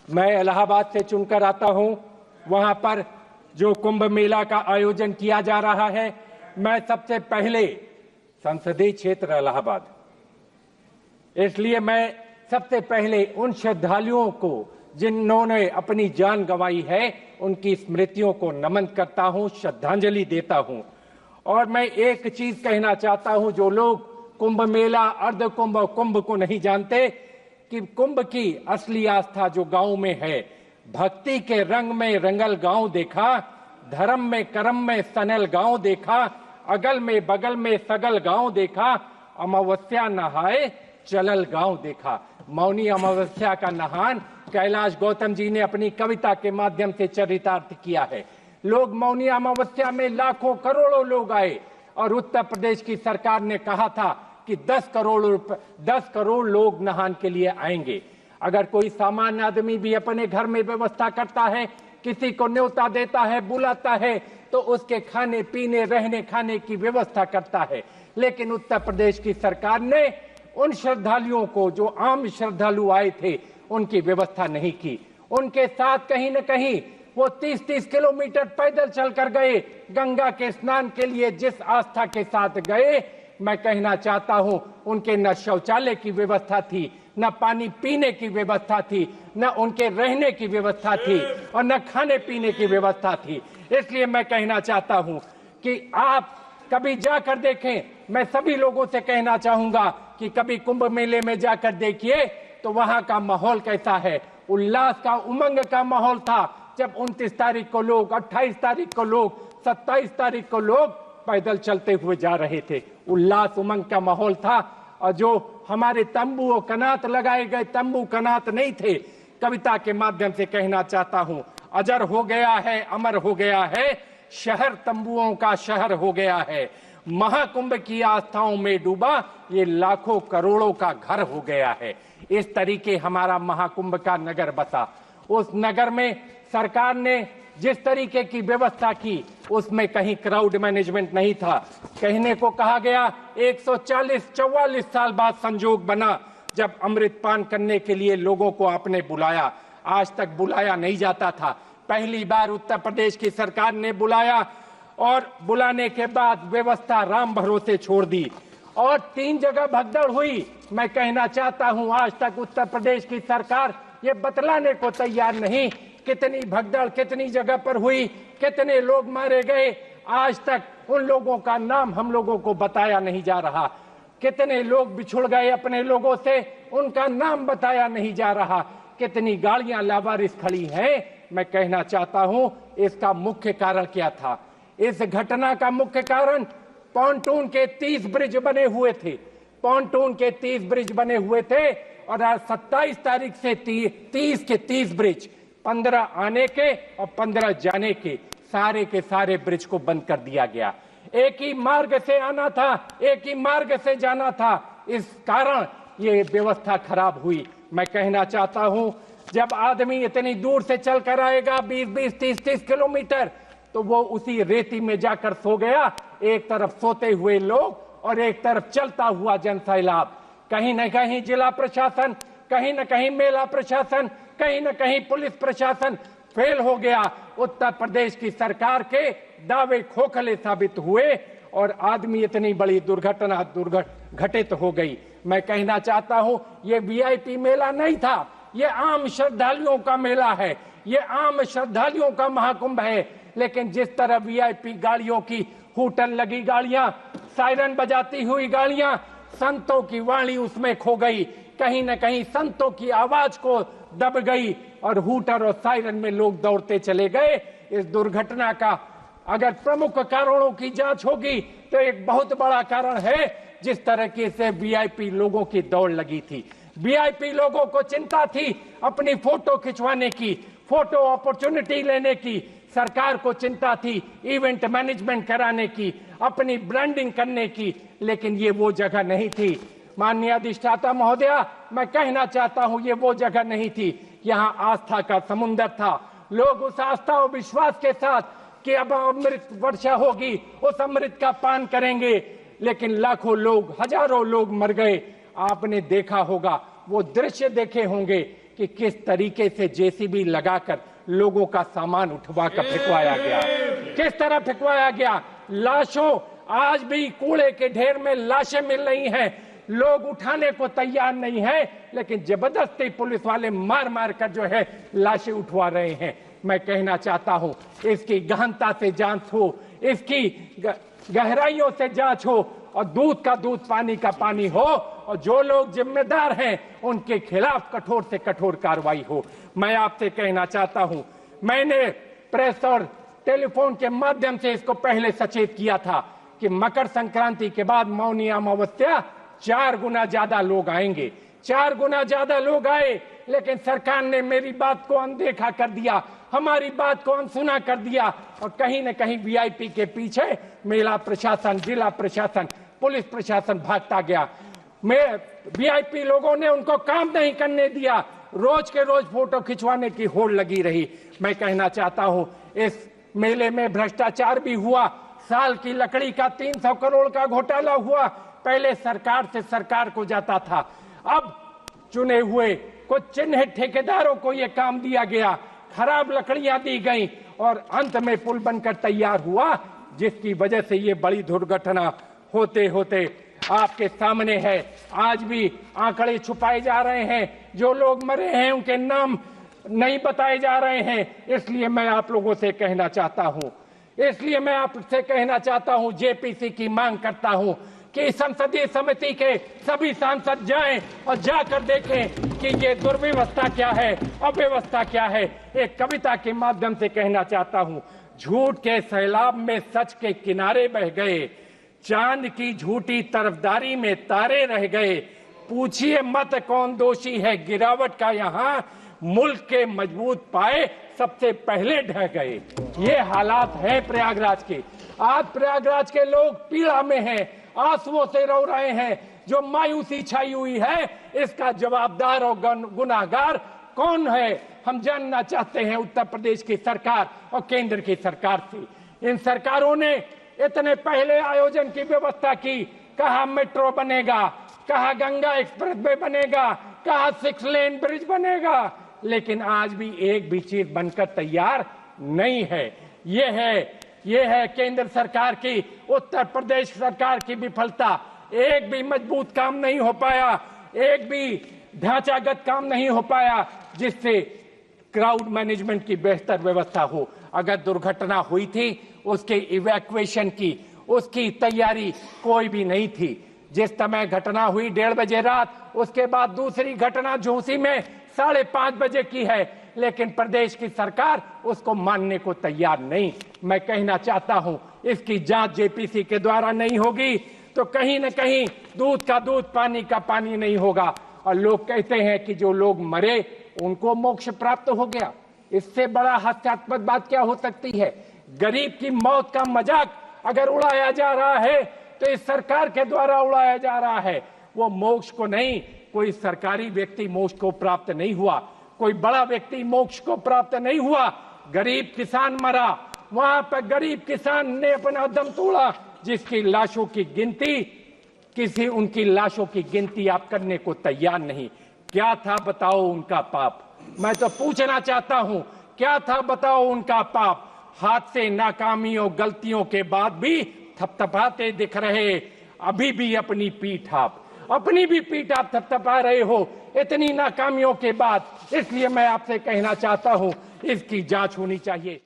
मैं इलाहाबाद से चुनकर आता हूं। वहां पर जो कुंभ मेला का आयोजन किया जा रहा है, मैं सबसे पहले संसदीय क्षेत्र इलाहाबाद, इसलिए मैं सबसे पहले उन श्रद्धालुओं को जिन्होंने अपनी जान गंवाई है, उनकी स्मृतियों को नमन करता हूं, श्रद्धांजलि देता हूं। और मैं एक चीज कहना चाहता हूं, जो लोग कुंभ मेला, अर्ध कुंभ और कुंभ को नहीं जानते, कि कुंभ की असली आस्था जो गांव में है, भक्ति के रंग में रंगल गांव देखा, धर्म में कर्म में सनल गांव देखा, अगल में बगल में सगल गांव देखा, अमावस्या नहाए चलल गांव देखा। मौनी अमावस्या का नहान कैलाश गौतम जी ने अपनी कविता के माध्यम से चरितार्थ किया है। लोग मौनी अमावस्या में लाखों करोड़ों लोग आए और उत्तर प्रदेश की सरकार ने कहा था कि 10 करोड़ लोग नहान के लिए आएंगे। अगर कोई सामान्य आदमी भी अपने घर में व्यवस्था करता है, किसी को न्योता देता है, बुलाता है, तो उसके खाने पीने रहने खाने की व्यवस्था करता है। लेकिन उत्तर प्रदेश की सरकार ने उन श्रद्धालुओं को, जो आम श्रद्धालु आए थे, उनकी व्यवस्था नहीं की। उनके साथ कहीं न कहीं वो 30-30 किलोमीटर पैदल चलकर गए गंगा के स्नान के लिए। जिस आस्था के साथ गए, मैं कहना चाहता हूं, उनके न शौचालय की व्यवस्था थी, न पानी पीने की व्यवस्था थी, न उनके रहने की व्यवस्था थी, और न खाने पीने की व्यवस्था थी। इसलिए मैं कहना चाहता हूं कि आप कभी जाकर देखें। मैं सभी लोगों से कहना चाहूंगा कि कभी कुंभ मेले में जाकर देखिए तो वहां का माहौल कैसा है। उल्लास का, उमंग का माहौल था। जब 29 तारीख को लोग, 28 तारीख को लोग, 27 तारीख को लोग पैदल चलते हुए जा रहे थे, उल्लास उमंग का माहौल था। और जो हमारे तंबू और कनात लगाए गए, तंबू कनात नहीं थे। कविता के माध्यम से कहना चाहता हूं, अजर हो गया है, अमर हो गया है, शहर तंबुओं का शहर हो गया है। महाकुंभ की आस्थाओं में डूबा ये लाखों करोड़ों का घर हो गया है। इस तरीके हमारा महाकुंभ का नगर बसा। उस नगर में सरकार ने जिस तरीके की व्यवस्था की, उसमें कहीं क्राउड मैनेजमेंट नहीं था। कहने को कहा गया 144 साल बाद संजोग बना जब अमृत पान करने के लिए लोगों को आपने बुलाया। आज तक बुलाया नहीं जाता था, पहली बार उत्तर प्रदेश की सरकार ने बुलाया, और बुलाने के बाद व्यवस्था राम भरोसे छोड़ दी और 3 जगह भगदड़ हुई। मैं कहना चाहता हूं, आज तक उत्तर प्रदेश की सरकार ये बतलाने को तैयार नहीं कितनी भगदड़ कितनी जगह पर हुई, कितने लोग मारे गए। आज तक उन लोगों का नाम हम लोगों को बताया नहीं जा रहा। कितने लोग बिछुड़ गए अपने लोगों से, उनका नाम बताया नहीं जा रहा। कितनी गाड़ियां लावारिस खड़ी हैं। मैं कहना चाहता हूं, इसका मुख्य कारण क्या था? इस घटना का मुख्य कारण पॉन्टून के 30 ब्रिज बने हुए थे। पॉन्टून के 30 ब्रिज बने हुए थे और आज 27 तारीख से 30 के 30 ब्रिज, 15 आने के और 15 जाने के सारे ब्रिज को बंद कर दिया गया। एक ही मार्ग से आना था, एक ही मार्ग से जाना था। इस कारण ये व्यवस्था खराब हुई। मैं कहना चाहता हूं, जब आदमी इतनी दूर से चल कर आएगा 20-20, 30-30 किलोमीटर, तो वो उसी रेती में जाकर सो गया। एक तरफ सोते हुए लोग और एक तरफ चलता हुआ जन सैलाब। कहीं न कहीं जिला प्रशासन, कहीं न कहीं मेला प्रशासन, कहीं न कहीं पुलिस प्रशासन फेल हो गया। उत्तर प्रदेश की सरकार के दावे खोखले साबित हुए और आदमी इतनी बड़ी दुर्घटना घटित हो गई। मैं कहना चाहता हूं, ये वीआईपी मेला नहीं था, ये आम श्रद्धालुओं का मेला है, ये आम श्रद्धालुओं का महाकुंभ है। लेकिन जिस तरह वीआईपी गाड़ियों की हूटन लगी गाड़ियां, सायरन बजाती हुई गाड़ियां, संतों की वाणी उसमें खो गई। कहीं न कहीं संतों की आवाज को दब गई और हूटर और सायरन में लोग दौड़ते चले गए। इस दुर्घटना का अगर प्रमुख कारणों की जांच होगी तो एक बहुत बड़ा कारण है जिस तरह से वीआईपी लोगों की दौड़ लगी थी। वीआईपी लोगों को चिंता थी अपनी फोटो खिंचवाने की, फोटो अपॉर्चुनिटी लेने की। सरकार को चिंता थी इवेंट मैनेजमेंट कराने की, अपनी ब्रांडिंग करने की, लेकिन ये वो जगह नहीं थी। माननीय अधिष्ठाता महोदया, मैं कहना चाहता हूं, ये वो जगह नहीं थी। यहाँ आस्था का समुद्र था। लोग उस आस्था और विश्वास के साथ कि अब अमृत वर्षा होगी, उस अमृत का पान करेंगे, लेकिन लाखों लोग, हजारों लोग मर गए। आपने देखा होगा, वो दृश्य देखे होंगे कि किस तरीके से जेसीबी लगाकर लोगों का सामान उठवा कर फेंकवाया गया, किस तरह फेंकवाया गया। लाशों, आज भी कूड़े के ढेर में लाशें मिल रही हैं, लोग उठाने को तैयार नहीं है, लेकिन जबरदस्ती पुलिस वाले मार मार कर जो है लाशें उठवा रहे हैं। मैं कहना चाहता हूं, इसकी गहनता से जांच हो, इसकी गहराइयों से जांच हो, और दूध का दूध पानी का पानी हो, और जो लोग जिम्मेदार हैं उनके खिलाफ कठोर से कठोर कार्रवाई हो। मैं आपसे कहना चाहता हूं, मैंने प्रेस और टेलीफोन के माध्यम से इसको पहले सचेत किया था कि मकर संक्रांति के बाद मौनी अमावस्या 4 गुना ज्यादा लोग आएंगे। 4 गुना ज्यादा लोग आए, लेकिन सरकार ने मेरी बात को अनदेखा कर दिया, हमारी बात को अनसुना कर दिया, और कहीं न कहीं वीआईपी के पीछे मेला प्रशासन, जिला प्रशासन, पुलिस प्रशासन भागता गया। वीआईपी लोगों ने उनको काम नहीं करने दिया, रोज के रोज फोटो खिंचवाने की होड़ लगी रही। मैं कहना चाहता हूं, इस मेले में भ्रष्टाचार भी हुआ, साल की लकड़ी का 300 करोड़ का घोटाला हुआ। पहले सरकार से सरकार को जाता था, अब चुने हुए कुछ चिन्हित ठेकेदारों को यह काम दिया गया, खराब लकड़ियां दी गई, और अंत में पुल बनकर तैयार हुआ, जिसकी वजह से ये बड़ी दुर्घटना होते होते आपके सामने है। आज भी आंकड़े छुपाए जा रहे हैं, जो लोग मरे हैं उनके नाम नहीं बताए जा रहे हैं। इसलिए मैं आप लोगों से कहना चाहता हूं, इसलिए मैं आपसे कहना चाहता हूं, जेपीसी की मांग करता हूं कि संसदीय समिति के सभी सांसद जाएं और जाकर देखें कि ये दुर्व्यवस्था क्या है, अव्यवस्था क्या है। एक कविता के माध्यम से कहना चाहता हूं, झूठ के सैलाब में सच के किनारे बह गए, चांद की झूठी तरफदारी में तारे रह गए, पूछिए मत कौन दोषी है गिरावट का, यहाँ मुल्क के मजबूत पाए सबसे पहले ढह गए। ये हालात है प्रयागराज के। आज प्रयागराज के लोग पीड़ा में हैं, आंसुओं से रो रहे हैं। जो मायूसी छाई हुई है, इसका जवाबदार और गुनाहगार कौन है, हम जानना चाहते हैं उत्तर प्रदेश की सरकार और केंद्र की सरकार से। इन सरकारों ने इतने पहले आयोजन की व्यवस्था की, कहा मेट्रो बनेगा, कहा गंगा एक्सप्रेस वे बनेगा, कहा 6 लेन ब्रिज बनेगा, लेकिन आज भी एक भी चीज बनकर तैयार नहीं है। ये है केंद्र सरकार की, उत्तर प्रदेश सरकार की विफलता। एक भी मजबूत काम नहीं हो पाया, एक भी ढांचागत काम नहीं हो पाया जिससे क्राउड मैनेजमेंट की बेहतर व्यवस्था हो। अगर दुर्घटना हुई थी, उसके इवैक्यूएशन की, उसकी तैयारी कोई भी नहीं थी। जिस समय घटना हुई 1:30 बजे रात, उसके बाद दूसरी घटना झूसी में 5:30 बजे की है, लेकिन प्रदेश की सरकार उसको मानने को तैयार नहीं। मैं कहना चाहता हूं, इसकी जांच जेपीसी के द्वारा नहीं होगी तो कहीं न कहीं दूध का दूध पानी का पानी नहीं होगा। और लोग कहते हैं कि जो लोग मरे उनको मोक्ष प्राप्त हो गया। इससे बड़ा हास्यास्पद बात क्या हो सकती है। गरीब की मौत का मजाक अगर उड़ाया जा रहा है तो इस सरकार के द्वारा उड़ाया जा रहा है। वो मोक्ष को नहीं, कोई सरकारी व्यक्ति मोक्ष को प्राप्त नहीं हुआ, कोई बड़ा व्यक्ति मोक्ष को प्राप्त नहीं हुआ। गरीब किसान मरा, वहां पर गरीब किसान ने अपना दम तोड़ा, जिसकी लाशों की गिनती, उनकी लाशों की गिनती आप करने को तैयार नहीं। क्या था बताओ उनका पाप? मैं तो पूछना चाहता हूं, क्या था बताओ उनका पाप? हाथ से नाकामियों गलतियों के बाद भी थपथपाते दिख रहे, अभी भी अपनी पीठ आप, अपनी भी पीठ आप थपथपा रहे हो इतनी नाकामियों के बाद। इसलिए मैं आपसे कहना चाहता हूं, इसकी जांच होनी चाहिए।